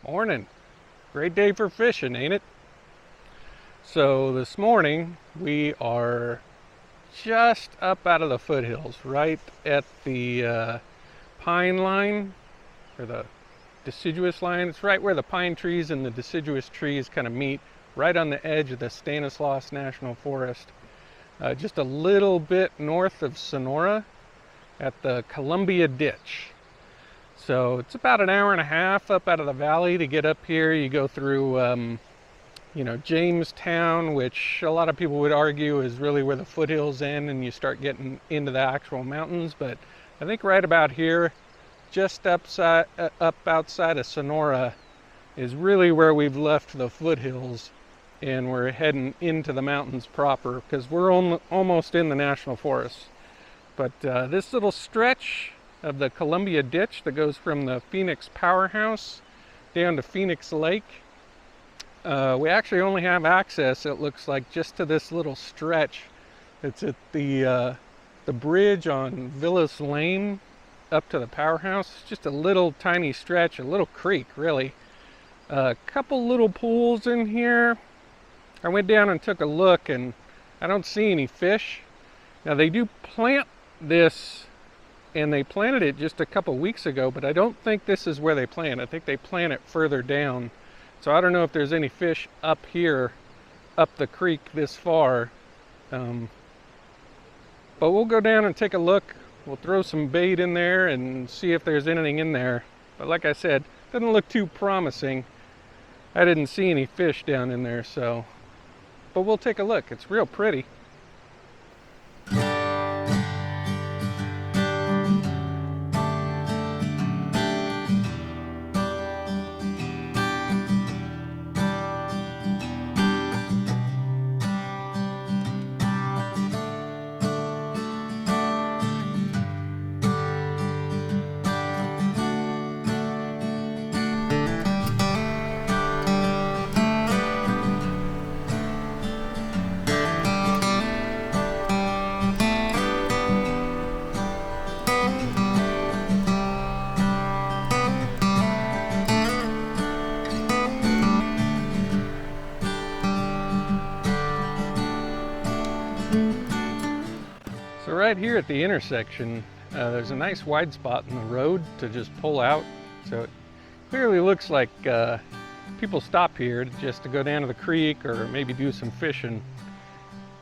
Morning. Great day for fishing, ain't it? So this morning we are just up out of the foothills, right at the pine line, or the deciduous line. It's right where the pine trees and the deciduous trees kind of meet, right on the edge of the Stanislaus National Forest. Just a little bit north of Sonora at the Columbia Ditch. So it's about an hour and a half up out of the valley to get up here. You go through, Jamestown, which a lot of people would argue is really where the foothills end and you start getting into the actual mountains. But I think right about here, just up outside of Sonora, is really where we've left the foothills and we're heading into the mountains proper, because we're almost in the national forest. But this little stretch of the Columbia Ditch that goes from the Phoenix powerhouse down to Phoenix Lake, we actually only have access, it looks like, just to this little stretch. It's at the bridge on Villas Lane up to the powerhouse. It's just a little tiny stretch, a little creek really. A couple little pools in here. I went down and took a look and I don't see any fish. Now they do plant this, and they planted it just a couple weeks ago, but I don't think this is where they plant. I think they plant it further down. So I don't know if there's any fish up here, up the creek this far. But we'll go down and take a look. We'll throw some bait in there and see if there's anything in there. But like I said, doesn't look too promising. I didn't see any fish down in there, so. But we'll take a look. It's real pretty. So right here at the intersection, there's a nice wide spot in the road to just pull out. So it clearly looks like people stop here just to go down to the creek or maybe do some fishing.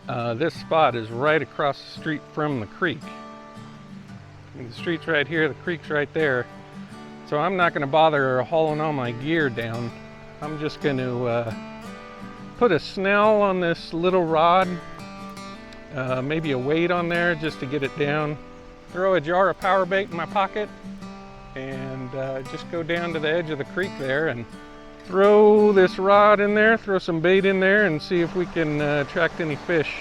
This spot is right across the street from the creek. I mean, the street's right here, the creek's right there. So I'm not going to bother hauling all my gear down. I'm just going to put a snell on this little rod. Maybe a weight on there just to get it down. Throw a jar of power bait in my pocket and just go down to the edge of the creek there and throw this rod in there, throw some bait in there and see if we can attract any fish.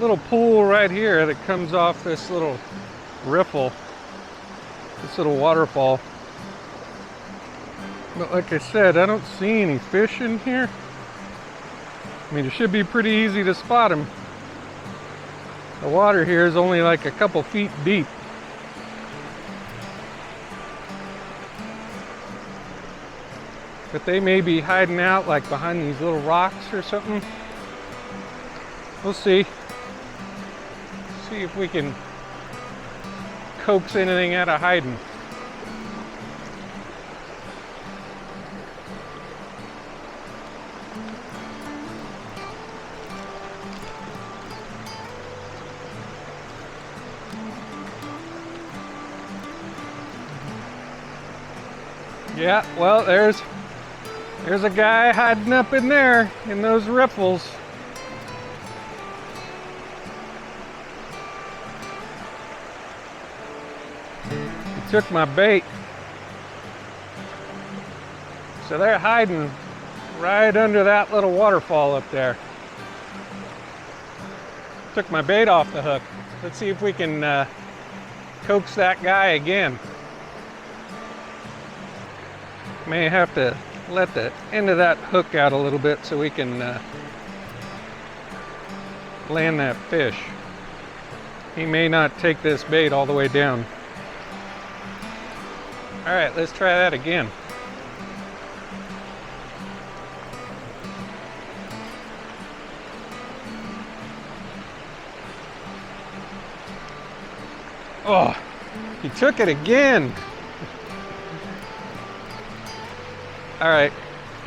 Little pool right here that comes off this little riffle, this little waterfall. But like I said, I don't see any fish in here. I mean, it should be pretty easy to spot them. The water here is only like a couple feet deep. But they may be hiding out like behind these little rocks or something. We'll see. See if we can coax anything out of hiding. Yeah, well, there's a guy hiding up in there in those riffles. Took my bait. So they're hiding right under that little waterfall up there. Took my bait off the hook. Let's see if we can coax that guy again. May have to let the end of that hook out a little bit so we can land that fish. He may not take this bait all the way down. All right, let's try that again. Oh, he took it again. All right,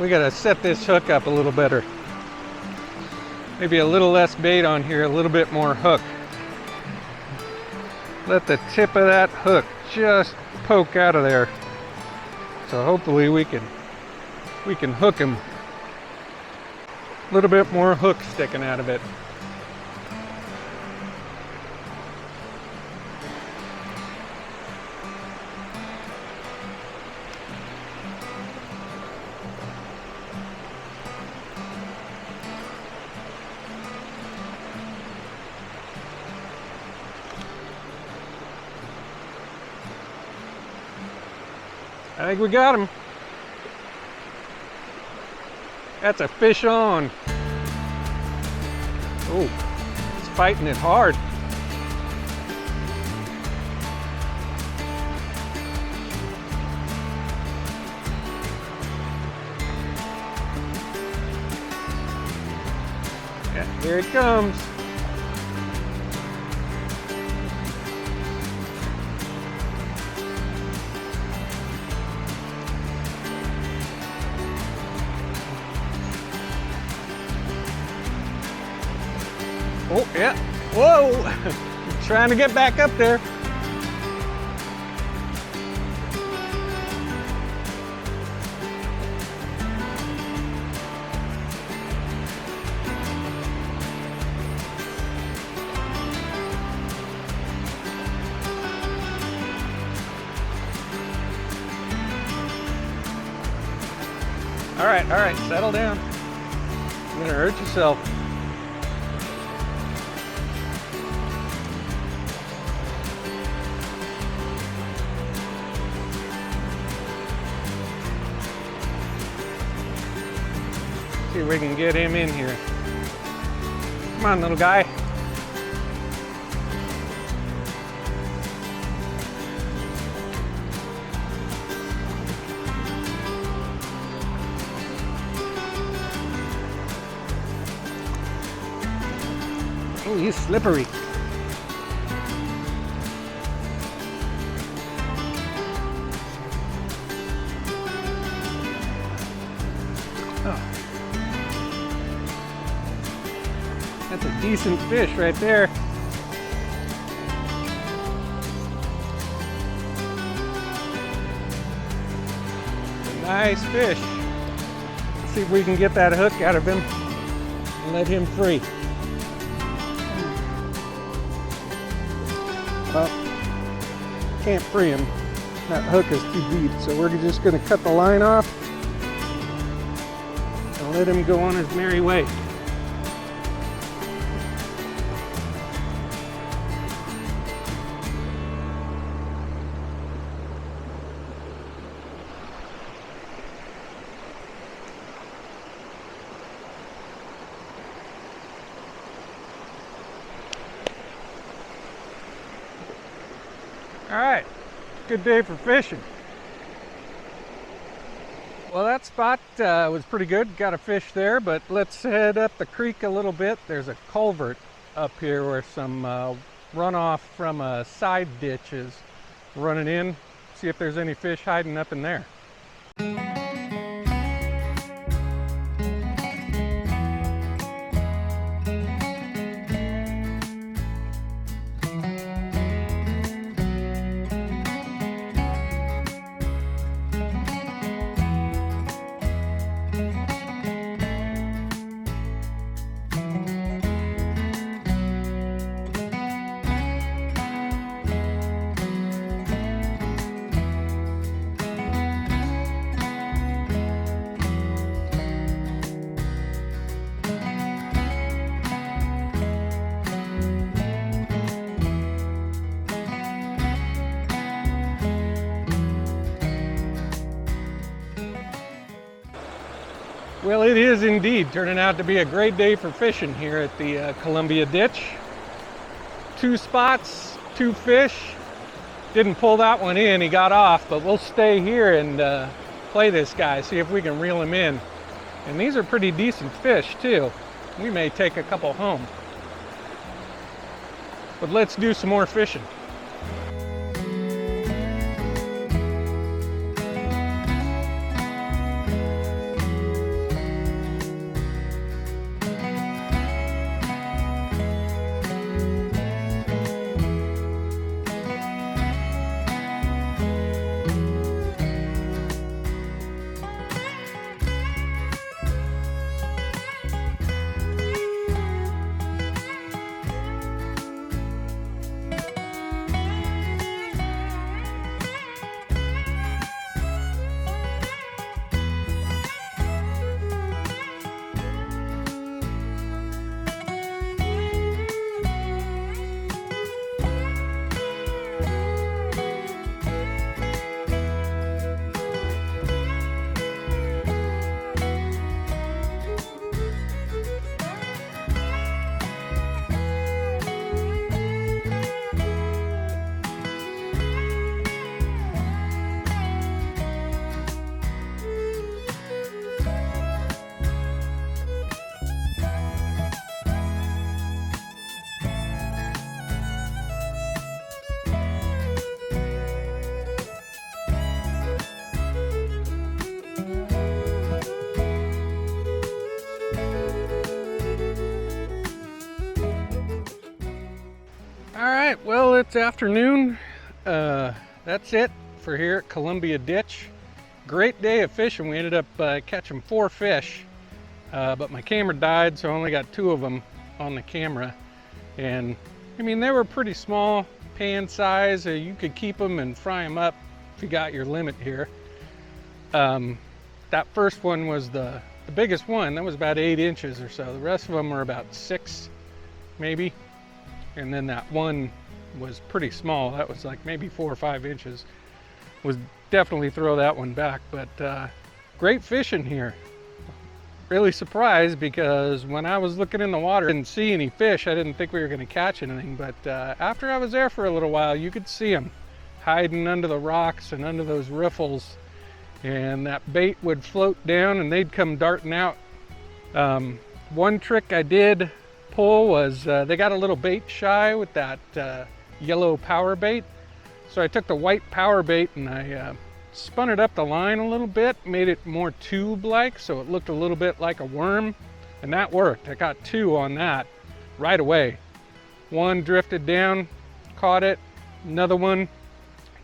we gotta set this hook up a little better. Maybe a little less bait on here, a little bit more hook. Let the tip of that hook just poke out of there. So hopefully we can hook him. A little bit more hook sticking out of it. I think we got him. That's a fish on. Oh, it's fighting it hard. Yeah, here it comes. Oh, yeah. Whoa! Trying to get back up there. All right, settle down. You're gonna hurt yourself. See if we can get him in here. Come on, little guy. Oh, he's slippery. Oh. That's a decent fish right there. Nice fish. Let's see if we can get that hook out of him and let him free. Well, can't free him. That hook is too deep, so we're just going to cut the line off and let him go on his merry way. All right, good day for fishing. Well, that spot was pretty good. Got a fish there, but let's head up the creek a little bit. There's a culvert up here where some runoff from a side ditch is running in. See if there's any fish hiding up in there. Well, it is indeed turning out to be a great day for fishing here at the Columbia Ditch. 2 spots, 2 fish. Didn't pull that one in, he got off, but we'll stay here and play this guy, see if we can reel him in. And these are pretty decent fish too. We may take a couple home. But let's do some more fishing. Alright, well, it's afternoon. That's it for here at Columbia Ditch. Great day of fishing. We ended up catching 4 fish, but my camera died, so I only got 2 of them on the camera. And I mean, they were pretty small, pan size. You could keep them and fry them up if you got your limit here. That first one was the biggest one. That was about 8 inches or so. The rest of them were about 6, maybe. And then that one was pretty small. That was like maybe 4 or 5 inches. Was definitely throw that one back, but great fishing here. Really surprised because when I was looking in the water, I didn't see any fish. I didn't think we were going to catch anything, but after I was there for a little while, you could see them hiding under the rocks and under those riffles, and that bait would float down and they'd come darting out. One trick I did pull was they got a little bait shy with that yellow power bait, so I took the white power bait and I spun it up the line a little bit, made it more tube-like so it looked a little bit like a worm, and that worked. I got 2 on that right away. One drifted down, caught it. Another one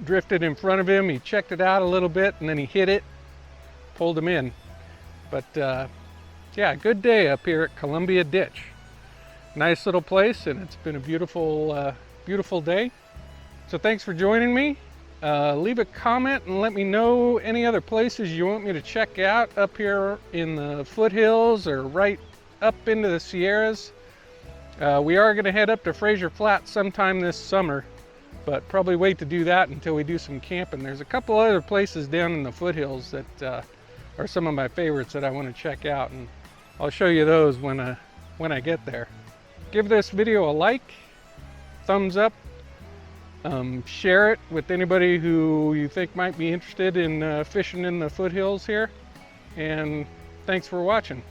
drifted in front of him. He checked it out a little bit and then he hit it, pulled him in. But yeah, good day up here at Columbia Ditch. Nice little place, and it's been a beautiful beautiful day. So thanks for joining me. Leave a comment and let me know any other places you want me to check out up here in the foothills or right up into the Sierras. We are going to head up to Fraser Flat sometime this summer, but probably wait to do that until we do some camping. There's a couple other places down in the foothills that are some of my favorites that I want to check out, and I'll show you those when I get there. Give this video a like, thumbs up, share it with anybody who you think might be interested in fishing in the foothills here, and thanks for watching.